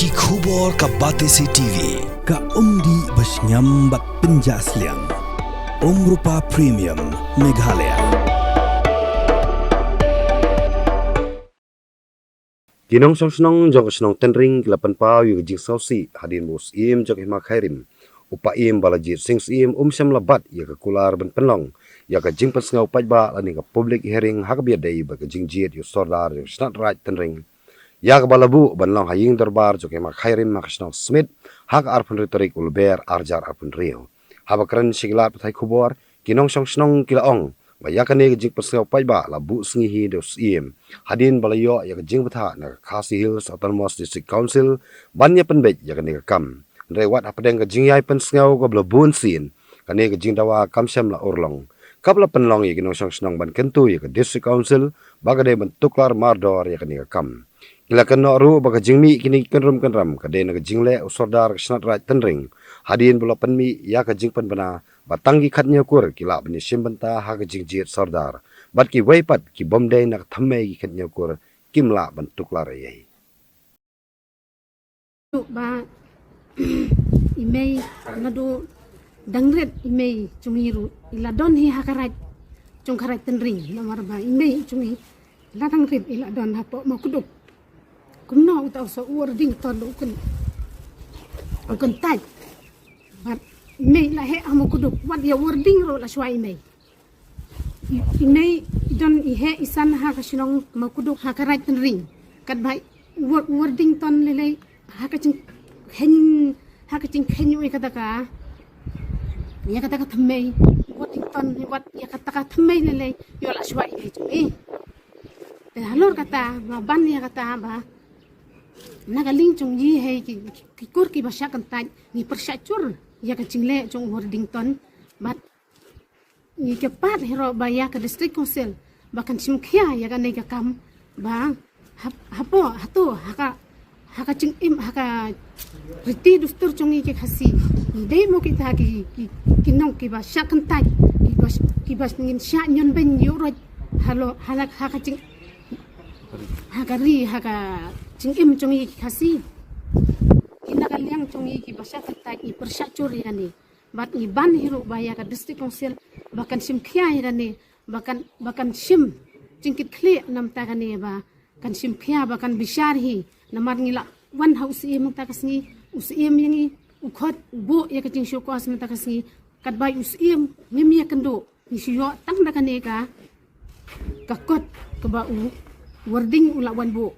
Ki khubor ka Batesi TV ka umdi basnyambak penjaslian Rupa Premium Meghalaya. Kinong song jong snong tenring kilapan pau yu jing sausi hadin mus im jok hima khairim upa im balajit sings im syam labat ya ka kular ben penlong ya ka jing pesngau pajba lani ka public hearing hak biat dai ba ka jing jit yu sordar yu snat right tenring ya ka balabu banlong haying darbar jok hima khairim mak snong smith hak arpun retorik ulber arjar arpun rio habakran siglat pathai khubor kinong song kilaong ya kan ne jing pesngau pajba labu sngihi dos im hadin balayo ya jing batha na Khasi Hills Autonomous District Council banya penbej ya kan kam rewat apadeng ka jing yai pensngau ka blabun sin kan ne jing dawa kamsam la urlong kapla penlong ya kinong snong ban kentu ya ka District Council bagade bentuklar mardor ya kan kam ilakan no ru baga jing mi kini kenrum ka de na jing le usordar snat right tenring hadin bula penmi ya ka jing pen bana batangi khatnya kur kila bani simbanta ha ka jing jit sordar bat ki weipat ki bomdai nak thamme ki khatnya kur kimla bentuk lar yai ba imei nado dangret imei chumiru ila don hi hakarat chung karat tenring namar ba imei chumi la dangret ila don hapo makuduk kumno utaw so wording ton ukun taj bat imei la he amakuduk wat ya wording ro la shwa imei don ihe isan ha kasinong makuduk hakarat tenring kat bai wording ton lele hakacing khen yu kata ka ya kata ka thammei wording ton wat ya kata ka thammei lele yo la shwa imei chumi te halor kata ba ban ya kata ba nagaling chung yi he ki kur ki basya kan taj ni persacur ya ka cingle chung wording ton bat ni kepat hero ba ya ka district council bahkan simkhia ya ka nei ka kam ba hapo hatu haka cing im haka riti dustur chung yi ke khasi dei mo kita ki nong ki basya kan taj ki bas ngin sya nyon ben yu ro halo halak haka cing haka cing im chung yi khasi kinakaliang chung yi ki basya kan taj i persacur ya ni bat ni ban hiru baya ka district council bahkan sim khia hirane bahkan sim cingkit khle nam ta kane ba kan sim khia bahkan bishar hi namar ngila wan house e mata kasni usim yangi ukhot bo ya ka cing shu ko as mata kasni kat bai usim mimi kando ni siyo tang da kane ka kot ka ba wording ula wan bo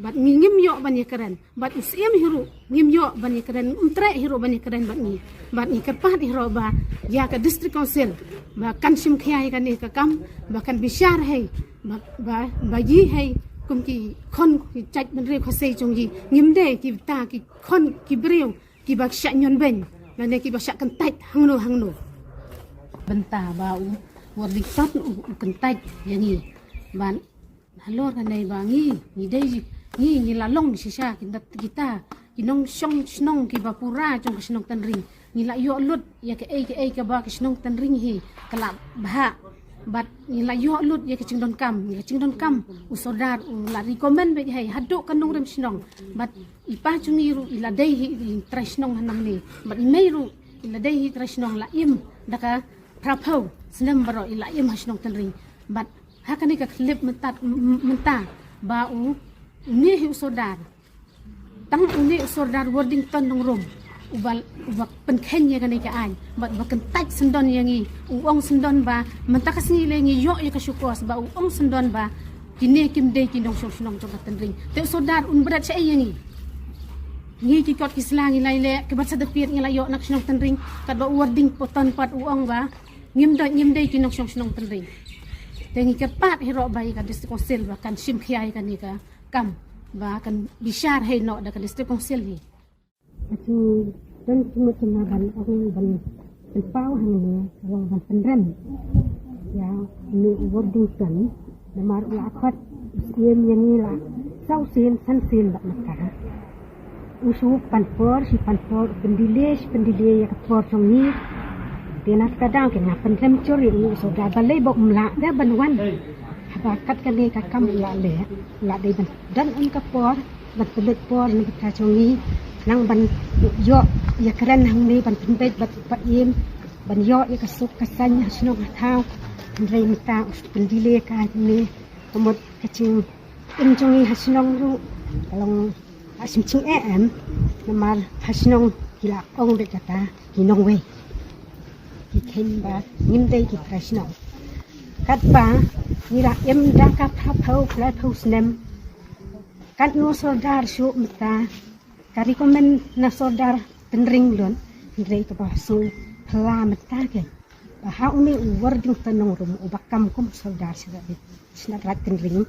bat ngim yo bani keren bat usim hiru ngim yo bani keren untre hiru bani keren bat ni kepat hiru ba ya ka district council ba kan sim khia ka ni ka kam bahkan bishar hai ba yi hai kum ki khon ki chaj ban re khase chung yi ngim de ki ta ki khon ki breu ki bak sha nyon ben na ne ki ba sha kan taj hangno benta ba wording tot kan taj yani ban halor kan nei ba ni dei ni la long si sha kita kinong snong ki bapura chung snong tanring ni la yo lut ya ke ai ka ba snong tanring hi kala bha bat ni la yo lut ya ke cingdon kam usodar la recommend be hai haduk kanong rem snong bat ipa chungi ru ila dei hi trai snong hanam ni bat imeiru ila dei hi trai snong la im daka prapau senam baro ila im snong tanring bat hakani ka klip menta ba ni hi usodar tang uni usodar wording ton nong rom ubal penkhen ya kan ka an bat bakan taj sendon yangi uong sendon ba mentakas ni lengi yo ya ka syukos ba uong sendon ba kini kim de kinong snong jong tenring te usodar berat sa yangi ngi ki kot kislangi laile ke bat sa dapit ngi layo nak snong tenring kat ba wording poton pat uong ba ngim de kinong snong tenring tengi kepat hero ba ka district council ba kan sim khiai kan ni ka kam ba kan bishar hay no da ka district council ni aku dan semua ban aku ban pau hang wang ban pendran ya ni wording kan namar la khat siem yang ni la sau sin san sin ba maka usu panfor si panfor pendile ya por song ni tinas kadang kena pendram curi ni so da balai bok mla da banwan bakat kali ka kam la le la de ban dan un ka por ban pelet por ni kita chongi nang ban yo ya keren hang ni ban penbet bat pa im ban yo ya kasuk kasan hasno thau rei mita pendile ka ni komot kacing chongi hasno ru kalong asim ching namar hasno kila ong de kata kinong we kiken ba nim dei ki krishna kat ba nira em da ka phau phla phau snem kat no sodar shu mita kari komen na sodar tenring lon rei ka ba su phla mita ke ba ha umi war ding tanong rum ubakam kum sodar sira di sna rat tenring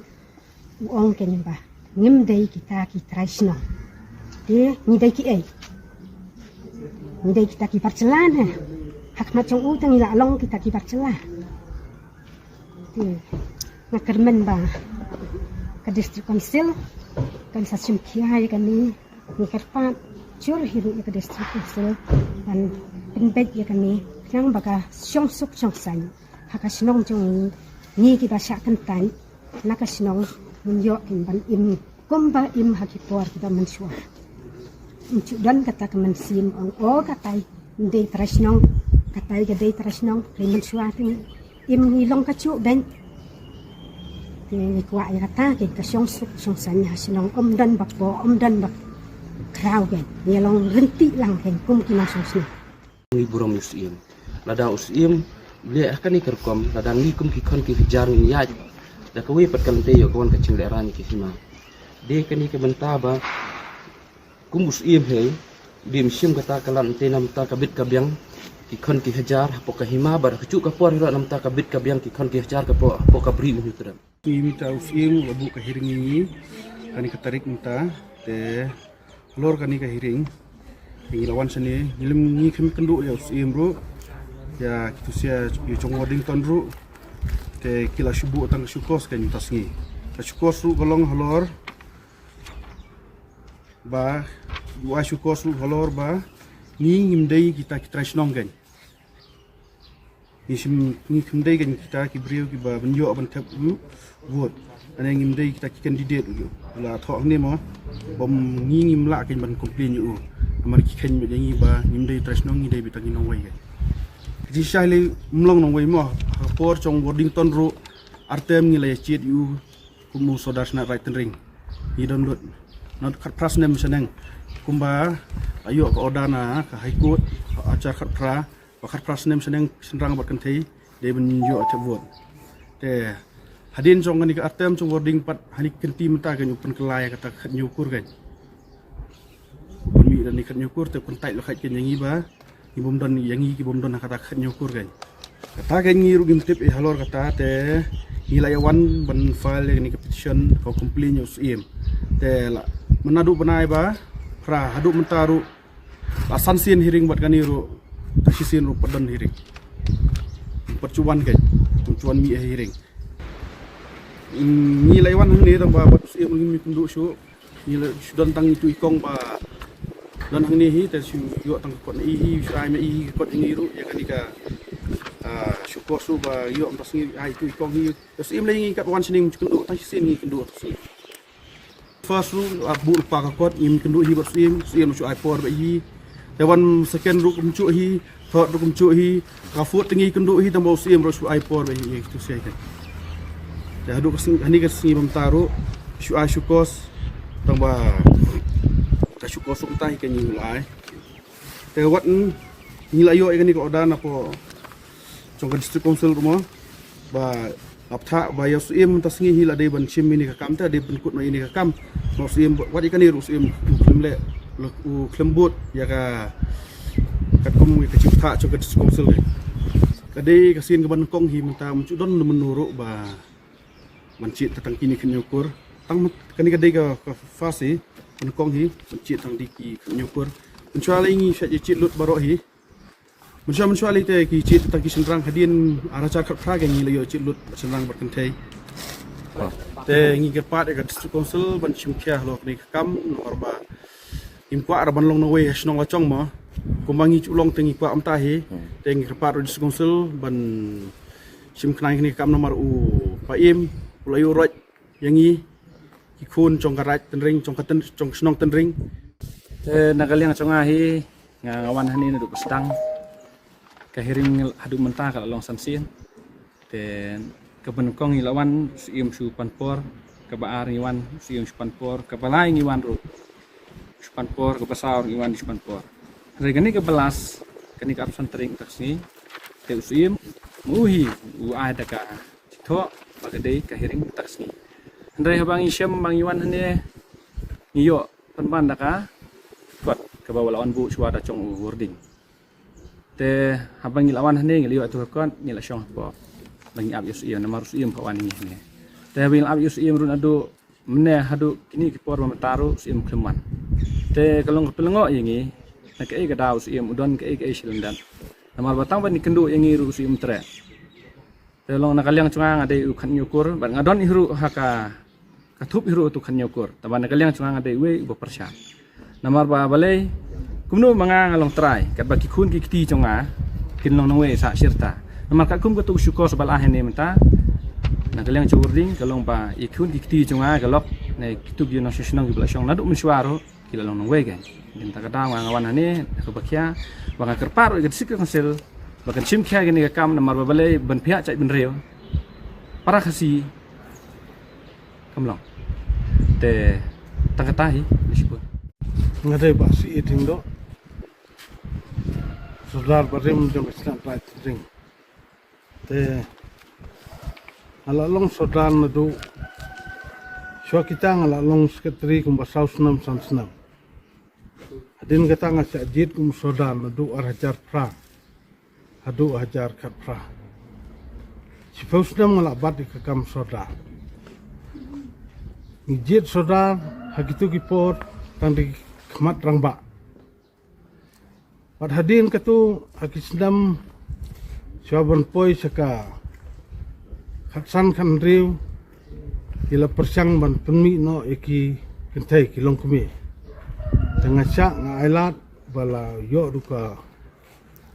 ong ken ba nim dei kita ki krishna de ni dei ki ni dei kita ki parcelana hak macam utang ila long kita ki parcelah na kermen ba ka district council kan sa simkiai kan ni kerpat jur hiru ya ka district council dan penbet ya kan ni yang baka syong suk syong san hak asinong jong ni ki ba sya kan tai na ka sinong munyo kin ban im komba im hakipor kita mensua dan kata kemensim ong katai ndei trasnong katai gadei trasnong remen suating im nilong kacu ben ni kwa ya kata ke kasyong suk syong sanya sinong dan bakbo dan bak krau ben ni long renti lang ken kum kinang sosni ngi burom usim ladang usim le akan ikerkom ladang ni kum kikon ki kejar ni ya da kawi pat kalante yo kawan kecil daerah ni kihima de kani ke mentaba kum usim he dim sim kata kalan te nam ta kabit kabyang kikon ki hajar po kahima bar kecu kapor hira nam ta kabit kabyang kikon ki hajar kapo po kabri ni tudam minta usim labu kahiring ini kani katarik minta te lor kani kahiring yang lawan sini ngilim ngi kami kenduk ya usim bro ya kitu sia yu chong Waddington bro te kila shubu tang syukos kan tasngi syukos ru golong halor ba wa syukos ru halor ba ni ngimdai kita trasnong kan ni ngimdai kan kita kibriu ki ba benyo ban tap vote ana ngimdai kita ki candidate u la thok ni mo bom ngi ngimla kan ban complain u amar ki khen me ngi ba ngimdai trasnong ngi dai bitang nong wai kan ji shale mlong nong wai mo por chong Waddington ru artem ngi la chit u kumu sodarsna right ring ni don lut not khat prasnem seneng kumba ayo ke odana ke high court acar khat pra khat prasnem seneng senrang bat kan thei de ben yo te vote te hadin jong ni ka artem jong wording pat hani kenti menta kan upen kelai kata khat nyukur kan upen mi dan ni khat nyukur te pun tai lo khat ken yangi ba ibom don yangi ki bom don kata khat nyukur kan kata kan ngi rugim tip e halor kata te nilai wan ban file ni petition ko complain yo sim te la menadu benai ba pra hadu mentaru asan sin hiring bat kaniru tasisin ru padan hiring percuan kan percuan mi hiring ni laiwan ni tang ba bat sim mi kundu syu ni sudan tang itu ikong ba dan hang ni hi te syu yo tang kot ni hi syu ai me hi kot ngiru ya kanika syukur su ba yo am tasngi ai itu ikong hi sim lai ngi kat wan sining kundu tasisin ngi kundu tasi first ru abu pa ka kot im kendu hi bat sim chu ai por ba hi dewan second ru kum chu hi third ru kum chu hi ka fourth tingi kendu hi tambo sim ru chu ai por ba hi tu sai kan ya hadu kasing hani kasing bam taru chu ai syukos tamba ka syukos uk tai kan ni lai te wat ni la yo kan ni ko dan apa chong district council rumah ba aptha ba yo sim tasngi hi la de ban chim ni ka kam ta de ban kut mai ni ka kam no sim wat ikan ni ru sim klemle u klembut ya ka kum ka chim tha cho ka council ka de ka sin ka ban kong hi menta mu don menurut ba mancit tang kini kenyukur tang kani ka de ka fasi ban kong hi mancit tang di ki kenyukur mencuali ngi sya cit lut baro hi mencuali te ki cit tang ki senrang hadin ara cha khat phra ga ngi le yo cit lut senrang bat kan thei te ngi ke pat ka district council ban chim khia lo ni kam nomor ba im kwa ra ban long no we snong la chong ma kumangi chu long tengi kwa am ta hi te ngi ke pat district council ban chim knai ni kam nomor u pa im ulayu roj yangi ikun cong karat tenring cong senong tenring. Nagaliang congahi ngawan hani na duk stang kahiring hadu mentah kalau long sansin dan kebenkong ilawan siim su panpor kebaar iwan siim su panpor kepalai iwan ru su panpor kepasaur iwan su panpor regani kebelas kani kapsan tering taksi te siim muhi u ada ka to bagade kahiring taksi ndai habang isyam bang iwan hane iyo panban daka kuat ke bawah lawan bu suara cong wording te habang ilawan hane ngeliu atu kon ngila syong po bangi ab yus nama rus iem kawan ini te habang ab yus iem run adu mene hadu kini kipor mamataru iem kleman te kalong pelengok yengi nak ke dau iem udon ke silendan nama batang ban kendu yengi ru iem tre te long nakaliang cungang ade u kan nyukur ban ngadon iru haka katup iru tu kan nyukur taban nakaliang cungang ade we u persya namar ba balai kumno mga ngalong try kat ba kikun kikti chonga kinlong nangwe sa sirta namar kat kum katu syukur sebal ahene menta nagalang churding kalong ba ikun kikti chonga galok ne kitub yo nang sisnang gibla syong nadu mensuaro kilalong nangwe ga dinta kada ngawan hane ko bakya banga kerpar ga sik konsel bakan sim kya gani ga kam namar ba balai ban pihak cai ben reo para khasi kamlong te tangkatahi disebut ngadai basi eating do sodar barim jong islam right ring te alalong sodar nadu syo kita ngalalong sekretari kum basau senam san adin kata ngasa jit kum sodar nadu arhajar pra adu ajar kat pra sifau senam ngalabat di kakam sodar ngijit sodar hagitu kipor tandi kemat rangba. Pad hadin katu akisdam syabon poi saka khatsan kan riu kila persyang ban penmi no eki kentai kilong kumi. Tengah syak ngailat bala yo duka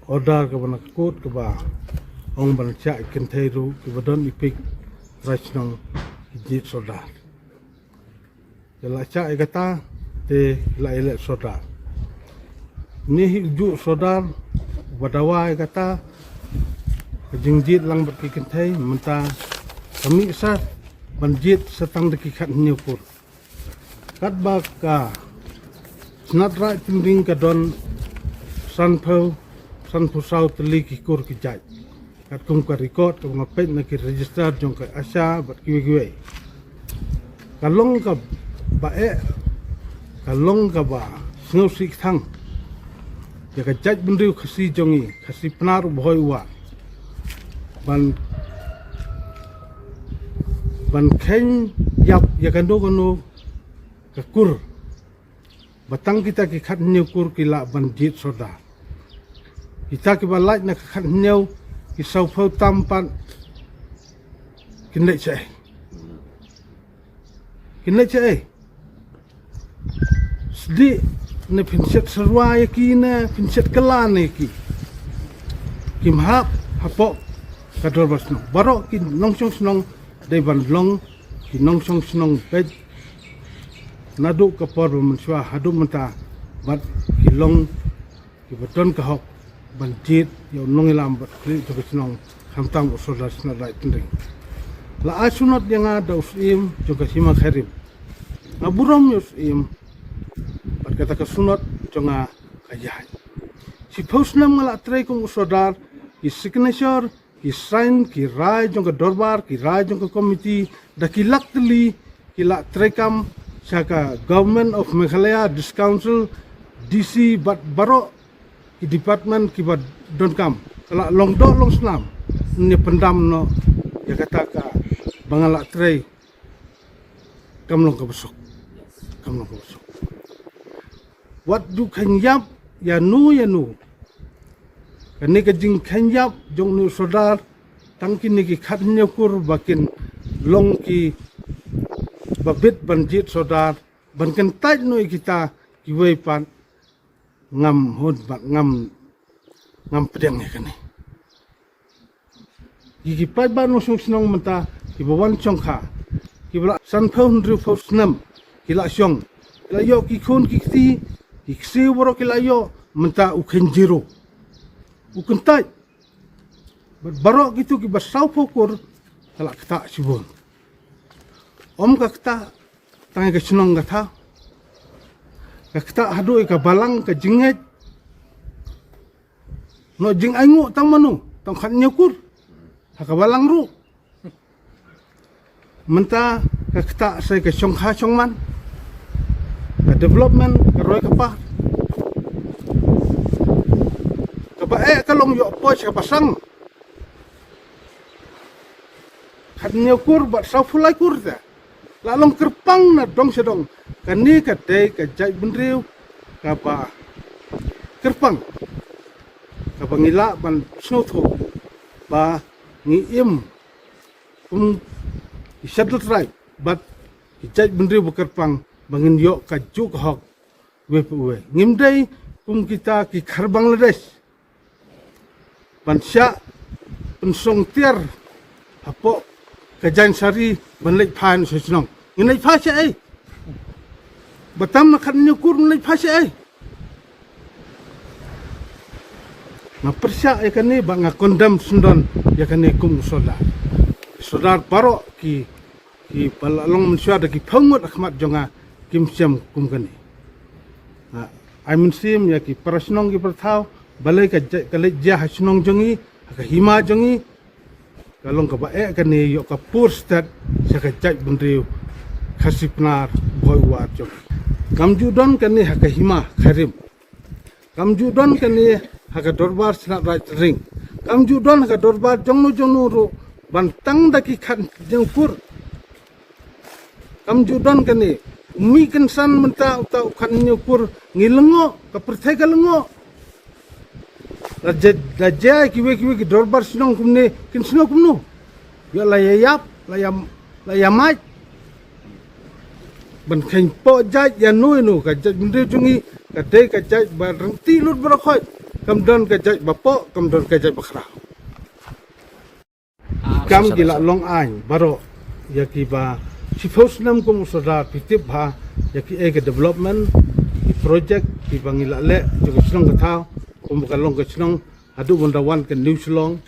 order ke bana kut ke ba ong ban syak kentai ru ke badon ipik rachnong jit soda. Jala syak kata te la ele soda ni ju soda badawa kata jingjit lang berkikin thai menta kami sa banjit setang dekikat nyukur kat baka snatra timring kadon sanpau sau teli kikur kijai kat kum ka record kum ngapet na ki register jong ka asya bat kiwe kalong ka bae kalong ka ba snow sik thang ya ka jaj bundu khasi jongi khasi pnar bhoi wa ban khen yap ya kan do kono ka kur batang kita ki khat nyu kur ki la ban jit soda kita ki ba laj na khat nyu ki sau phau tampan kinai che di ne pinset serwaya ki na pinset kelane ki kimhap hapok kador basno baro ki nongsong snong dei ban long ki nongsong snong pej nadu ka por menswa hadu menta bat ki long ki baton ka hok ban jit yo nong ilam bat kli to snong khamtam usoda sna lai tinding la asunot yang ada usim juga sima kharim aburam usim kata kesunat jonga kajai si posnam ngala trai kum usodar ki signature ki sign ki rai jonga dorbar ki rai jonga committee da ki laktli ki la trai kam saka government of Meghalaya discouncil DC bat baro ki department ki bat don kam kala long slam ni pendam no ya kata ka bangala trai kam long ka besok wat du kanyap ya nu kani ka jing kanyap jong nu sodar tangkin ni ki khat nyakur bakin long ki babit banjit sodar ban kan taj noi kita ki wei pan ngam hod ba ngam pedang ni kani ki pai ban no sung snong menta ki bawan chongkha kibla san phon ru phos nam kila syong kila yo ki khun ki ti ki si boro kila yo menta u khenjiro u kentai barok gitu ki basau pokur kala kata sibon om ka kata tang ka sunong kata ka kata hadu ka balang ka jinget no jing aingu tang manu tang khat nyakur ka balang ru menta ka kata sai ka syong kha syong man ka development ka roi ka pa ka ba ka long yo po ka pasang khat nyakur ba sa fulai kur ta lalong kerpang na dong sedong kani ka te ka jai benriu ka ba kerpang ka bangila ban snotho ba ngi im isadut right but jai benriu ba kerpang bangin yo ka juk hok we ngimdai kita ki khar Bangladesh ban sya pensong tiar apo kajan sari banlek phan sesnong ngai pha se ai batam na khan nyukur ngai pha se ai na persya e kani ba nga kondam sundon ya kani kum sodar paro ki palalong mensya da ki phangot akhmat jonga kim siam kum kani ai mensim ya ki prasnong ki perthau balai ka kale ja hasnong jongi ka hima jongi kalong ka bae kani yo ka purstat sa ka jai benriu khasipnar boy wa jong kamjudon kani ha ka hima kharim kamjudon kani ha ka dorbar sna right ring kamjudon ha ka dorbar jongnu ro bantang da ki khan jengpur kamjudon kani mi kensan menta uta khan nyupur ngilengo ka perthai ka lengo Raja kiwe ki dorbar sinong kumne kin sinong kumno yo layap layamai ban khain po jai ya nu ka jai minde jungi ka dei ka jai ba renti lut barakhoi kam don ka jai bapo kam don ka jai bakhra kam gila long ai baro ya ki ba sifos nam kum soda pitip ha ya ki e development ki project ki bangila le jo sinong ka thau kalong ka sinong adu bondawan ke New Silong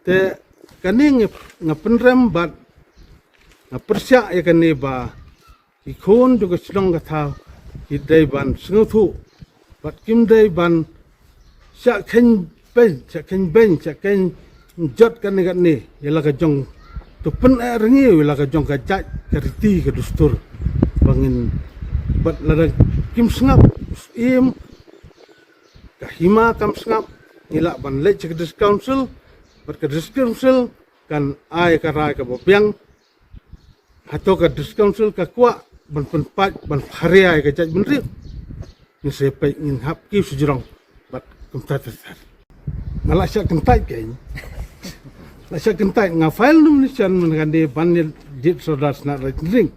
te kani nga penrem bat nga persya ya kani ba ikhon du ka sinong ka thau idai ban snguthu bat kim dai ban sya khen ben sya ken jot kani yala ka jong tu pen ringi yala ka jong ka jat ka riti ka dustur bangin bat lara kim sngap im kahima kam sngap nila ban le cek dis council bat ka dis council kan ai ka rai ka bopiang atau ka dis council ka kwa ban penpat ban haria ka jaj benri ni sepai ngin hap ki sujurong bat kumtat tar ngala sya kentai kain la sya kentai nga file num ni chan man gande ban dit sodar sna ring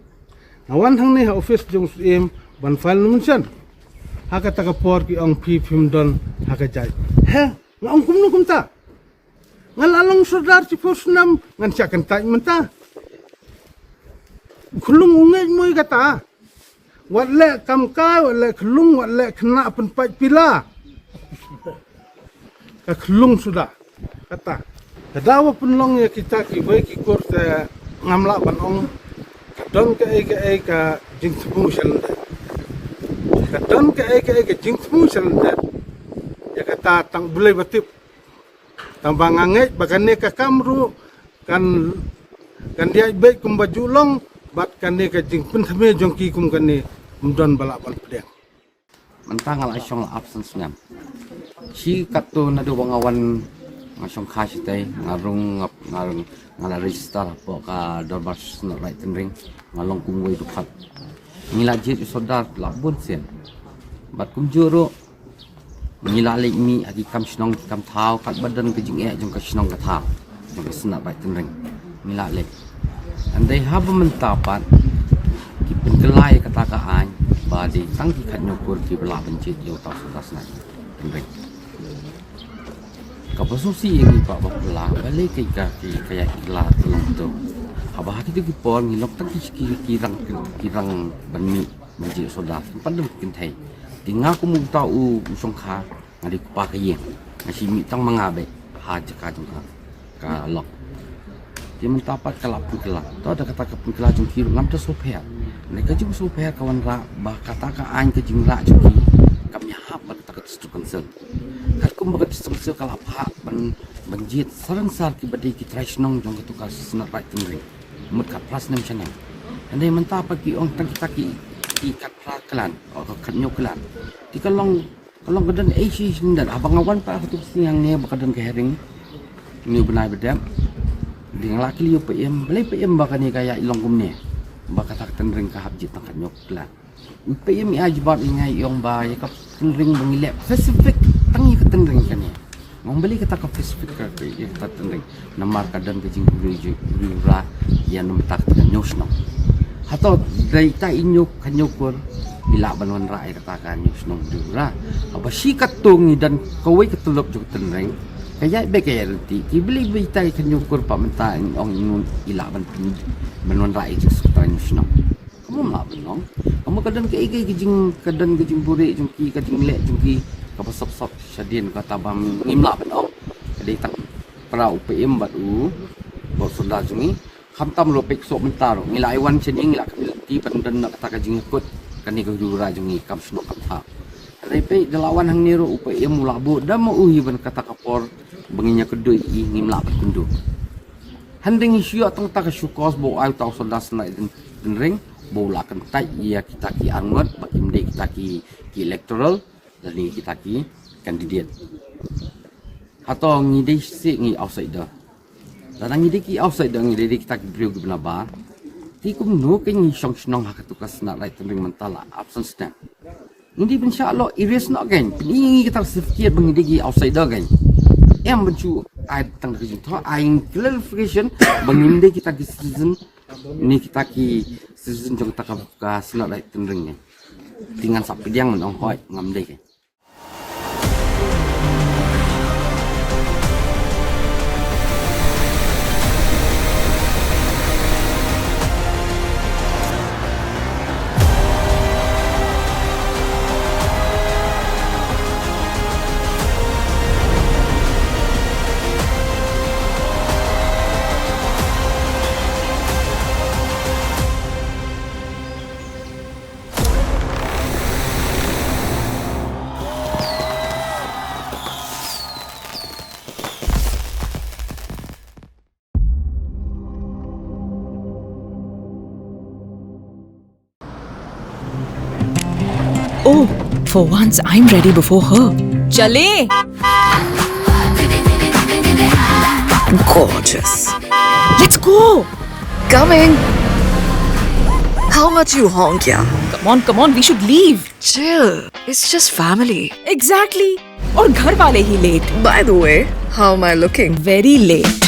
awan hang ni office jong im ban file num chan haka taka por ki ong pi phim don haka jai he nga ong kum nu kum ta ngalalong sodar si posnam ngan sya kentai menta khulung ungej moi kata wat le kam ka wat le khulung wat le khna penpat pila ka khulung sudah kata kadawa penlong ya kita ki bai ki kor te ngamla ban ong kadon ka jing tmu shalda kadon ka jing tmu shalda ya kata tang bulai batip tambang anget bagane ka kamru kan dia baik kum bajulong bat kane ka jing pen thame jongki kum kane mdon balak ban pedang mentang ala syong absence ngam si kato na do bangawan ngasong khasitay ngarung ngala register po ka dorbas na right ring ngalong kumway dupat ngilajit sodar labun sen bat kumjuro ngilali mi agi kam sinong kam thau kat badan ke jing jong ka sinong ka thau jong sna right ring ngilali andai hab mentapat ki pengelai kata ka an badi tang ki khat nyokur ki bela bencit yo ta sodasna ring kapasusi ini pak bapula balik ke kaya ilah telung tu Abah kita kipon ngilok tak kirang bani menjadi soda. Pandang kintai. Tinggal aku mau tahu usung kha ngadi kupakai masih mitang mengabe haja kajung ka lok. Dia mentapat kalapun kelak. Tu ada kata kapun kelak jung kiru ngam tu soper. Mereka jung soper kawan ra bah kata ka ain ke jung ra jung ki. Kami hap kata ka tu cancel. Kat kum bakat cancel kalap ha banjit sarang sar ki badi ki traisnong jung tu ka senat right tingri. Mut ka plas nem chanang. Andai mentapat ki ong tang kita ki kat pra kelan atau kat nyok kelan. Di kalau kedan AC dan abang awan pa aku tu siang ni bakadan ke herring. Ni benai bedam. Dengan laki liu PM, boleh PM bakal ni kaya ilong kumne, bakal tak tenring kahap jit tangkat nyok pelan. PM ia jibat ingai iong ba, ya kap tenring bangilap spesifik tangi ke tenring kan ya. Ngom beli kita kap spesifik ke ya kita tenring. Namar kadan ke jing guru ra, ya nom tak dengan nyos nom. Atau dari ta inyok kanyokur bila banwan ra katakan nyos nom guru ra. Apa sikat tungi dan kawai ketulop juga tenring. Kaya baik kaya reti. Kibeli bitai kenyukur pak mentah ong inun ilak benon rai je sekarang ni. Kamu malah benong. Kamu kadang ke jing buri jungki kadang lek jungki kapasop sop syadin kata bam ngimla benong. Kadai tak para UPM batu bot soda jungi khamtam lo pek sok mentah ngilai wan chening ngilak ti pandan nak kata jing kut kani ke jura jungi kam snok kapha. Tapi dalawan hang niru UPM mula bu dah mau uhi ban kata kapor benginya kedui ngimla berkundu. Handing isu atong tak syukos bo ai tau soda senai den ring bola kan tai ia kita ki angot bagi mde kita ki electoral dan ni kita ki kandidat. Atau ngide si ngi outsider. Dan ngide ki outsider ngide kita ki brio gubna ba. Ti kum no ke ngi song snong hak tu kas na right ring mentala absence stand. Ngide insyaallah iris nak kan. Ni kita certificate bangide ki outsider kan. Yang bencu ai tang ke jin tho ai clarification banginde kita ki citizen ni kita ki citizen jong tak ka sina right ring ni. Tinggal sapi diang men ong hoi ngam dei ke. Oh, for once I'm ready before her. Chale! Gorgeous. Let's go! Coming. How much you honk, yeah? Come on, we should leave. Chill. It's just family. Exactly. और घर वाले ही late. By the way, how am I looking? Very late.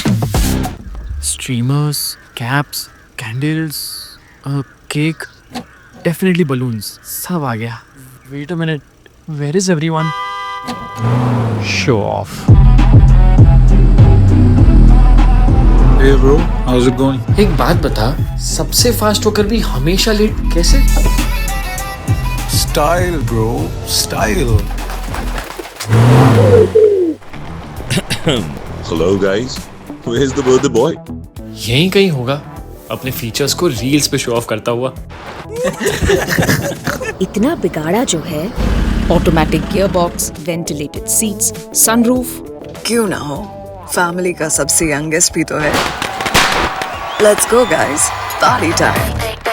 Streamers, caps, candles, a cake, definitely balloons. सब आ गया. Wait a minute. Where is everyone? Show off. Hey bro, how's it going? एक बात बता, सबसे फास्ट होकर भी हमेशा लेट कैसे? Style bro, style. Hello guys, where's the birthday boy? यहीं कहीं होगा, अपने फीचर्स को रील्स पे शो ऑफ करता हुआ. इतना बिगाड़ा जो है. Automatic gearbox, ventilated seats, sunroof. क्यों ना हो? फैमिली का सबसे यंगेस्ट भी तो है. Let's go guys, party time.